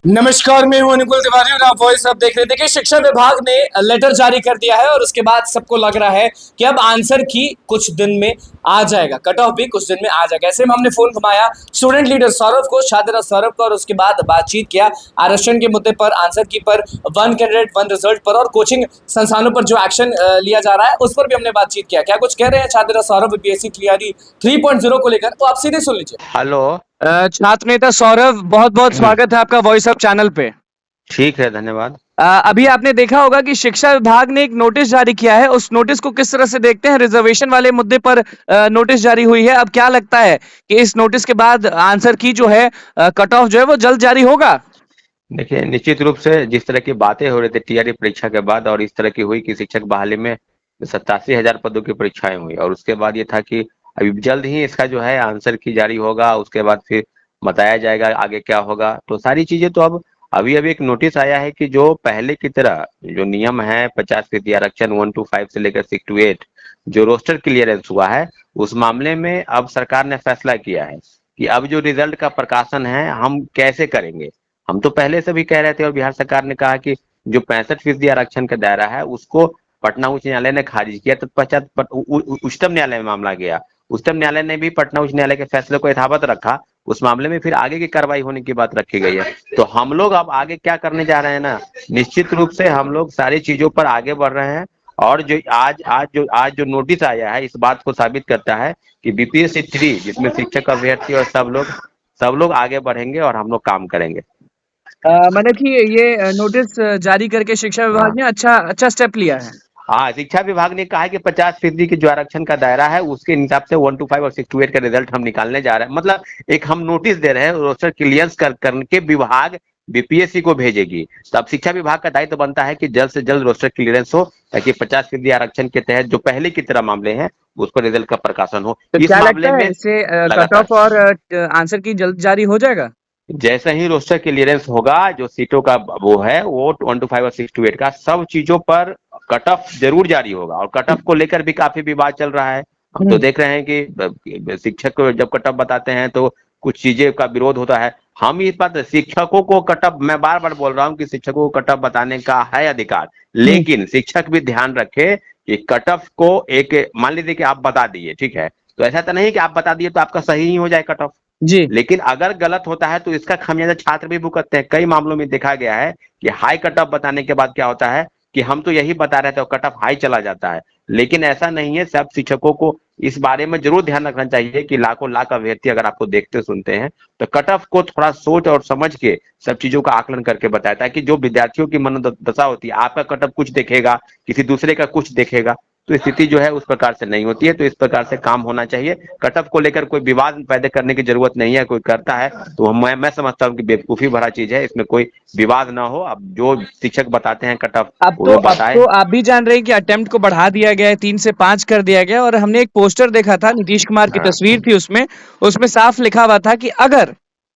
नमस्कार, मैं हूं अनुकुल तिवारी और आप वॉइस अब देख रहे थे। देखिए, शिक्षा विभाग ने लेटर जारी कर दिया है और उसके बाद सबको लग रहा है कि अब आंसर की कुछ दिन में आ जाएगा, कट ऑफ भी कुछ दिन में आ जाएगा। ऐसे में हमने फोन घुमाया स्टूडेंट लीडर सौरभ को, छात्र सौरभ को, और उसके बाद बातचीत किया आरक्षण के मुद्दे पर, आंसर की पर, वन कैंडिडेट वन रिजल्ट पर और कोचिंग संस्थानों पर जो एक्शन लिया जा रहा है उस पर भी हमने बातचीत किया। क्या कुछ कह रहे हैं छात्र सौरभ बीपीएससी क्लियरी 3.0 को लेकर, तो आप सीधे सुन लीजिए। हेलो। छात्र नेता सौरभ, बहुत बहुत स्वागत है आपका वॉइस अप चैनल पे। ठीक है, धन्यवाद। अभी आपने देखा होगा कि शिक्षा विभाग ने एक नोटिस जारी किया है। उस नोटिस को किस तरह से देखते हैं? रिजर्वेशन वाले मुद्दे पर नोटिस जारी हुई है। अब क्या लगता है कि इस नोटिस के बाद आंसर की जो है कट ऑफ जो है वो जल्द जारी होगा? देखिए, निश्चित रूप से जिस तरह की बातें हो रही थी टीआरई परीक्षा के बाद और इस तरह की हुई कि शिक्षक बहाली में 87,000 पदों की परीक्षाएं हुई और उसके बाद ये था कि अभी जल्द ही इसका जो है आंसर की जारी होगा, उसके बाद फिर बताया जाएगा आगे क्या होगा। तो सारी चीजें तो अब अभी अभी एक नोटिस आया है कि जो पहले की तरह जो नियम है 50% आरक्षण 1 to 5 से लेकर 6 to 8 जो रोस्टर क्लियरेंस हुआ है, उस मामले में अब सरकार ने फैसला किया है कि अब जो रिजल्ट का प्रकाशन है हम कैसे करेंगे। हम तो पहले से भी कह रहे थे और बिहार सरकार ने कहा कि जो 65% आरक्षण का दायरा है उसको पटना उच्च न्यायालय ने खारिज किया, तो उच्चतम न्यायालय में मामला गया। उच्चतम न्यायालय ने भी पटना उच्च न्यायालय के फैसले को यथावत रखा। उस मामले में फिर आगे की कार्रवाई होने की बात रखी गई है। तो हम लोग अब आगे क्या करने जा रहे हैं ना, निश्चित रूप से हम लोग सारी चीजों पर आगे बढ़ रहे हैं। और जो आज जो नोटिस आया है इस बात को साबित करता है कि बीपीएससी 3 जिसमें शिक्षक अभ्यर्थी और सब लोग आगे बढ़ेंगे और हम लोग काम करेंगे। मतलब कि ये नोटिस जारी करके शिक्षा विभाग हाँ। ने अच्छा अच्छा स्टेप लिया है। हाँ, शिक्षा विभाग ने कहा है कि 50% की जो आरक्षण का दायरा है उसके हिसाब से 1 to 5 और 6 to 8 का रिजल्ट हम निकालने जा रहे हैं। मतलब एक हम नोटिस दे रहे हैं, रोस्टर क्लियरेंस करके विभाग बीपीएससी को भेजेगी। तो अब शिक्षा विभाग का दायित्व बनता है कि जल्द से जल्द रोस्टर क्लियरेंस हो ताकि 50% आरक्षण के तहत जो पहले की तरह मामले हैं उसको रिजल्ट का प्रकाशन हो। तो इस क्या मामले लगता है में इससे कट लगातार ऑफ और आंसर की जल्द जारी हो जाएगा? जैसे ही रोस्टर क्लियरेंस होगा, जो सीटों का वो है वो 1 to 5 और 6 to 8 का सब चीजों पर कट ऑफ जरूर जारी होगा। और कट ऑफ को लेकर भी काफी विवाद चल रहा है। हम तो देख रहे हैं कि शिक्षक को जब कट ऑफ बताते हैं तो कुछ चीजें का विरोध होता है। हम इस बात शिक्षकों को कट ऑफ, मैं बार बार बोल रहा हूँ कि शिक्षकों को कट ऑफ बताने का है अधिकार, लेकिन शिक्षक भी ध्यान रखे कि कट ऑफ को एक मान लीजिए कि आप बता दिए, ठीक है, तो ऐसा तो नहीं कि आप बता दिए तो आपका सही ही हो जाए कट ऑफ। जी। लेकिन अगर गलत होता है तो इसका खामियाजा छात्र भी भुगतते हैं। कई मामलों में देखा गया है कि हाई कट ऑफ बताने के बाद क्या होता है कि हम तो यही बता रहे थे और कट ऑफ हाई चला जाता है। लेकिन ऐसा नहीं है। सब शिक्षकों को इस बारे में जरूर ध्यान रखना चाहिए कि लाखों लाख अभ्यर्थी अगर आपको देखते सुनते हैं तो कट ऑफ को थोड़ा सोच और समझ के सब चीजों का आकलन करके बताया, ताकि जो विद्यार्थियों की मनोदशा होती है, आपका कट ऑफ कुछ देखेगा, किसी दूसरे का कुछ देखेगा, तो स्थिति जो है उस प्रकार से नहीं होती है। तो इस प्रकार से काम होना चाहिए। कट ऑफ को लेकर कोई विवाद पैदा करने की जरूरत नहीं है। कोई करता है तो मैं समझता हूँ कि बेवकूफी भरा चीज है, इसमें कोई विवाद ना हो। अब जो शिक्षक बताते हैं कट ऑफ वो अब बताए। तो आप भी जान रहे हैं कि अटेम्प्ट को बढ़ा दिया गया है, 3 से 5 कर दिया गया। और हमने एक पोस्टर देखा था, नीतीश कुमार की हाँ। तस्वीर थी उसमें। उसमें साफ लिखा हुआ था कि अगर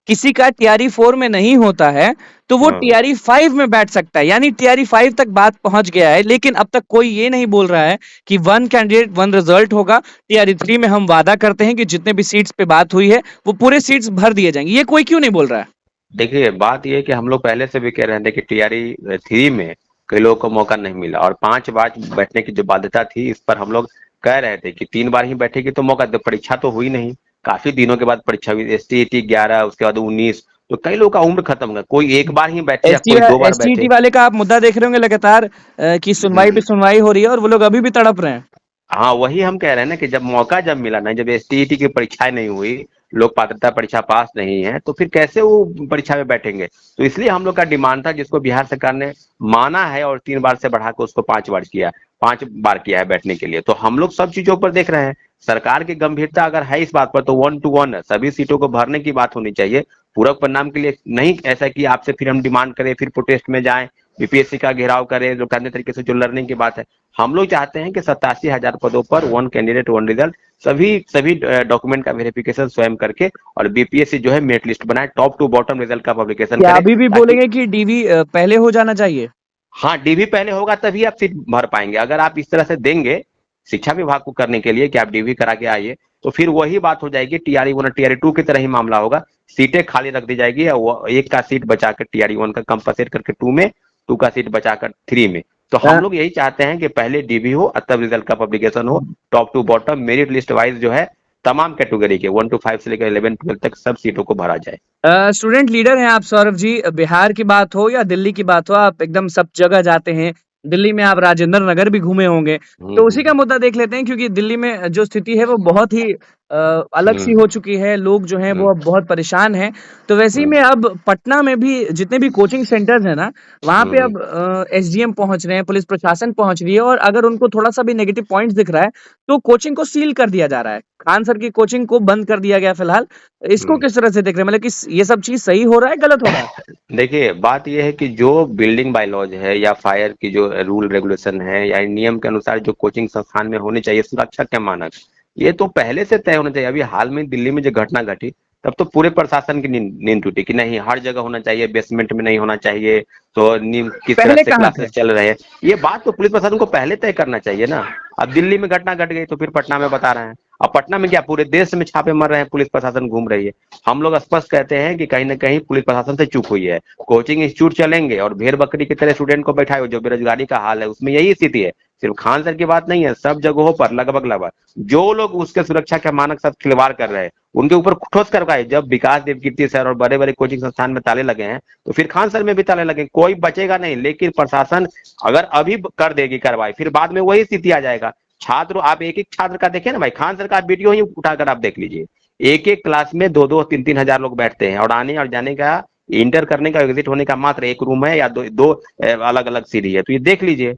किसी का टीआरई 4 में नहीं होता है तो वो हाँ। टीआरई 5 में बैठ सकता है। यानी टीआरई 5 तक बात पहुंच गया है, लेकिन अब तक कोई ये नहीं बोल रहा है कि वन कैंडिडेट वन रिजल्ट होगा। टीआरई 3 में हम वादा करते हैं कि जितने भी सीट्स पे बात हुई है वो पूरे सीट्स भर दिए जाएंगे। ये कोई क्यों नहीं बोल रहा है? देखिए, बात ये है कि हम लोग पहले से भी कह रहे थे कि टीआरई 3 में कई लोगों को मौका नहीं मिला और 5 बार बैठने की जो बाध्यता थी इस पर हम लोग कह रहे थे कि 3 बार ही बैठेगी तो मौका दे। परीक्षा तो हुई नहीं, काफी दिनों के बाद परीक्षा हुई। ST 11, उसके बाद 19, तो कई लोग का उम्र खत्म है। कोई एक बार ही बैठे या कोई 2 बार एसटीईटी बैठे। वाले का आप मुद्दा देख रहे होंगे लगातार, कि सुनवाई पे सुनवाई हो रही है और वो लोग अभी भी तड़प रहे हैं। हाँ, वही हम कह रहे हैं ना कि जब मौका जब मिला ना, जब STET की परीक्षाएं नहीं हुई, लोग पात्रता परीक्षा पास नहीं है, तो फिर कैसे वो परीक्षा में बैठेंगे। तो इसलिए हम लोग का डिमांड था जिसको बिहार सरकार ने माना है और 3 बार से बढ़ाकर उसको 5 बार किया, 5 बार किया है बैठने के लिए। तो हम लोग सब चीजों पर देख रहे हैं। सरकार की गंभीरता अगर है इस बात पर तो 1 to 1 सभी सीटों को भरने की बात होनी चाहिए। पूरक परिणाम के लिए नहीं ऐसा कि आपसे फिर हम डिमांड करें, फिर प्रोटेस्ट में जाएं, बीपीएससी का घेराव करें, जो अन्य तरीके से जो लर्निंग की बात है। हम लोग चाहते हैं कि 87,000 पदों पर 1 कैंडिडेट 1 रिजल्ट, सभी डॉक्यूमेंट का वेरिफिकेशन स्वयं करके और बीपीएससी जो है मेरिट लिस्ट बनाए, टॉप टू बॉटम रिजल्ट का पब्लिकेशन क्या करे अभी भी ताकि। बोलेंगे कि डीवी पहले हो जाना चाहिए? हाँ, डीवी पहले होगा तभी आप सीट भर पाएंगे। अगर आप इस तरह से देंगे शिक्षा विभाग को करने के लिए कि आप डीवी करा के आइए, तो फिर वही बात हो जाएगी, टीआरई 1 और टीआरई 2 की तरह ही मामला होगा सीटें खाली रख दी जाएगी, और वो एक का सीट बचाकर टीआरई 1 का कंपनसेट करके 2 में, 2 का सीट बचाकर 3 में। तो हम लोग यही चाहते हैं कि पहले डीबी हो, तब रिजल्ट का पब्लिकेशन हो, top to bottom merit list wise जो है तमाम कैटेगरी के 1 to 5 से लेकर 11 12 तक सब सीटों को भरा जाए। स्टूडेंट लीडर हैं आप सौरभ जी। बिहार की बात हो या दिल्ली की बात हो, आप एकदम सब जगह जाते हैं। दिल्ली में आप राजेंद्र नगर भी घूमे होंगे, तो उसी का मुद्दा देख लेते हैं, क्योंकि दिल्ली में जो स्थिति है वो बहुत ही अलग सी हो चुकी है। लोग जो हैं वो अब बहुत परेशान हैं। तो वैसे ही में अब पटना में भी जितने भी कोचिंग सेंटर्स हैं ना, वहाँ पे अब एसडीएम पहुंच रहे हैं, पुलिस प्रशासन पहुंच रही है, और अगर उनको थोड़ा सा भी नेगेटिव पॉइंट्स दिख रहा है तो कोचिंग को सील कर दिया जा रहा है। खान सर की कोचिंग को बंद कर दिया गया फिलहाल। इसको किस तरह से देख रहे हैं, मतलब कि ये सब चीज सही हो रहा है, गलत हो रहा है? देखिए, बात यह है कि जो बिल्डिंग बायलॉज है या फायर की जो रूल रेगुलेशन है या नियम के अनुसार जो कोचिंग संस्थान में होने चाहिए, सुरक्षा के मानक, ये तो पहले से तय होना चाहिए। अभी हाल में दिल्ली में जो घटना घटी, तब तो पूरे प्रशासन की नींद टूटी कि नहीं, हर जगह होना चाहिए, बेसमेंट में नहीं होना चाहिए, तो नींद किस तरह पहले से कहाँ क्लासेस चल रहे हैं, ये बात तो पुलिस प्रशासन को पहले तय करना चाहिए ना। अब दिल्ली में घटना घट गई तो फिर पटना में बता रहे हैं। अब पटना में क्या, पूरे देश में छापे मर रहे हैं, पुलिस प्रशासन घूम रही है। हम लोग स्पष्ट कहते हैं कि कहीं ना कहीं पुलिस प्रशासन से चूक हुई है। कोचिंग इंस्टीट्यूट चलेंगे और भेड़ बकरी की तरह स्टूडेंट को बैठाए हो, जो बेरोजगारी का हाल है उसमें यही स्थिति है। सिर्फ खान सर की बात नहीं है, सब जगहों पर लगभग जो लोग उसके सुरक्षा के मानक साथ खिलवाड़ कर रहे हैं उनके ऊपर ठोस कार्रवाई। जब विकास देवकीर्ति सर और बड़े बड़े कोचिंग संस्थान में ताले लगे हैं, तो फिर खान सर में भी ताले लगे, कोई बचेगा नहीं। लेकिन प्रशासन अगर अभी कर देगी कार्रवाई, फिर बाद में वही स्थिति आ जाएगा। छात्र, आप एक एक छात्र का देखें ना भाई, खान सर का वीडियो ही उठाकर आप देख लीजिए। एक एक क्लास में 2-2 3-3 हजार लोग बैठते हैं, और आने और जाने का, इंटर करने का, एग्जिट होने का मात्र एक रूम है या दो अलग अलग सीढ़ी है। तो ये देख लीजिए,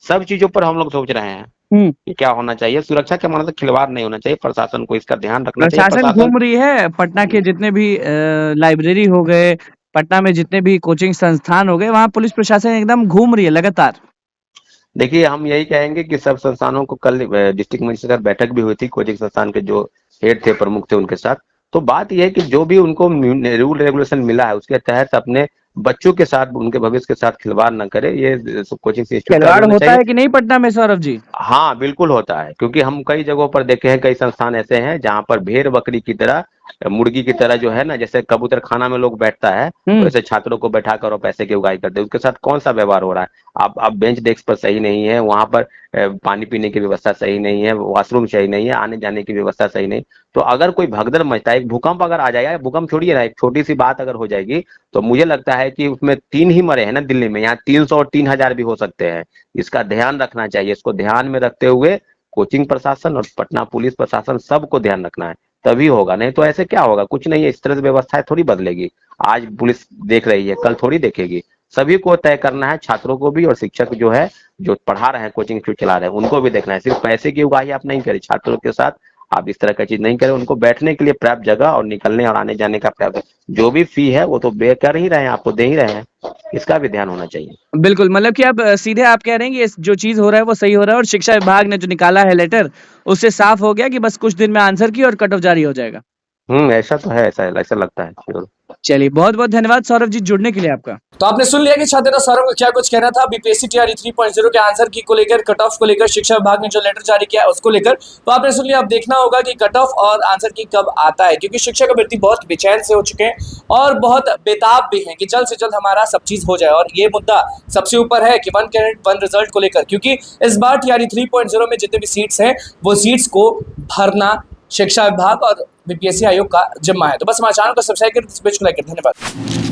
सब चीजों पर हम लोग सोच रहे हैं कि क्या होना चाहिए। सुरक्षा के मानक से खिलवाड़ नहीं होना चाहिए, प्रशासन को इसका ध्यान रखना चाहिए। प्रशासन घूम रही है। पटना के जितने भी लाइब्रेरी हो गए, पटना में जितने भी कोचिंग संस्थान हो गए, वहाँ पुलिस प्रशासन एकदम घूम रही है लगातार। देखिए, हम यही कहेंगे कि सब संस्थानों को, कल डिस्ट्रिक्ट मजिस्ट्रेट बैठक भी हुई थी, कोचिंग संस्थान के जो हेड थे, प्रमुख थे, उनके साथ। तो बात यह है कि जो भी उनको रूल रेगुलेशन मिला है उसके तहत अपने बच्चों के साथ, उनके भविष्य के साथ खिलवाड़ न करे। ये कोचिंग इंस्टीट्यूट खिलवाड़ होता है कि नहीं पटना में सौरभ जी? हाँ, बिल्कुल होता है, क्योंकि हम कई जगहों पर देखे हैं, कई संस्थान ऐसे हैं जहां पर भेड़ बकरी की तरह, मुर्गी की तरह जो है ना, जैसे कबूतर खाना में लोग बैठता है, वैसे छात्रों को बैठाकर और पैसे की उगाई करते हैं। उसके साथ कौन सा व्यवहार हो रहा है? आप बेंच डेस्क पर सही नहीं है, वहां पर पानी पीने की व्यवस्था सही नहीं है, वॉशरूम सही नहीं है, आने जाने की व्यवस्था सही नहीं। तो अगर कोई भगदड़ मचता है, एक भूकंप अगर आ जाएगा, भूकंप छोड़िए ना, एक छोटी सी बात अगर हो जाएगी, तो मुझे लगता है कि उसमें 3 ही मरे हैं ना दिल्ली में, यहाँ 300 और 3000 भी हो सकते हैं। इसका ध्यान रखना चाहिए। इसको ध्यान में रखते हुए कोचिंग प्रशासन और पटना पुलिस प्रशासन सबको ध्यान रखना है, तभी होगा। नहीं तो ऐसे क्या होगा, कुछ नहीं है। इस तरह से व्यवस्थाएं थोड़ी बदलेगी। आज पुलिस देख रही है, कल थोड़ी देखेगी। सभी को तय करना है, छात्रों को भी, और शिक्षक जो है, जो पढ़ा रहे हैं, कोचिंग इंस्टीट्यूट चला रहे हैं, उनको भी देखना है। सिर्फ पैसे की उगाही आप नहीं करें, छात्रों के साथ आप इस तरह का चीज नहीं करें। उनको बैठने के लिए पर्याप्त जगह और निकलने और आने जाने का पर्याप्त, जो भी फी है वो तो बे कर ही रहे हैं, आपको दे ही रहे हैं, इसका भी ध्यान होना चाहिए। बिल्कुल, मतलब कि आप सीधे आप कह रहे हैं कि ये जो चीज हो रहा है वो सही हो रहा है, और शिक्षा विभाग ने जो निकाला है लेटर, उससे साफ हो गया कि बस कुछ दिन में आंसर की और कट ऑफ जारी हो जाएगा। ऐसा तो है, ऐसा लगता है। श्योर। चलिए, बहुत बहुत धन्यवाद सौरभ जी जुड़ने के लिए आपका। तो आपने सुन लिया कि छात्र सौरभ का क्या कुछ कहना था बीपीएससी टीआरई 3.0 के आंसर की को लेकर, कट ऑफ को लेकर, शिक्षा विभाग ने जो लेटर जारी किया है उसको लेकर। तो आपने सुन लिया। अब देखना होगा कि कट ऑफ और आंसर की कब आता है, क्योंकि शिक्षक अभ्यर्थी बहुत बेचैन से हो चुके हैं और बहुत बेताब भी हैं कि जल्द से जल्द हमारा सब चीज हो जाए। और ये मुद्दा सबसे ऊपर है कि 1 कैरेट 1 रिजल्ट को लेकर, क्योंकि इस बार टीआरई 3.0 में जितने भी सीट्स हैं वो सीट्स को भरना शिक्षा विभाग और बीपीएससी आयोग का जिम्मा है। तो बस हमारे चैनल को सब्सक्राइब करें, इस पेज को लाइक करें। धन्यवाद।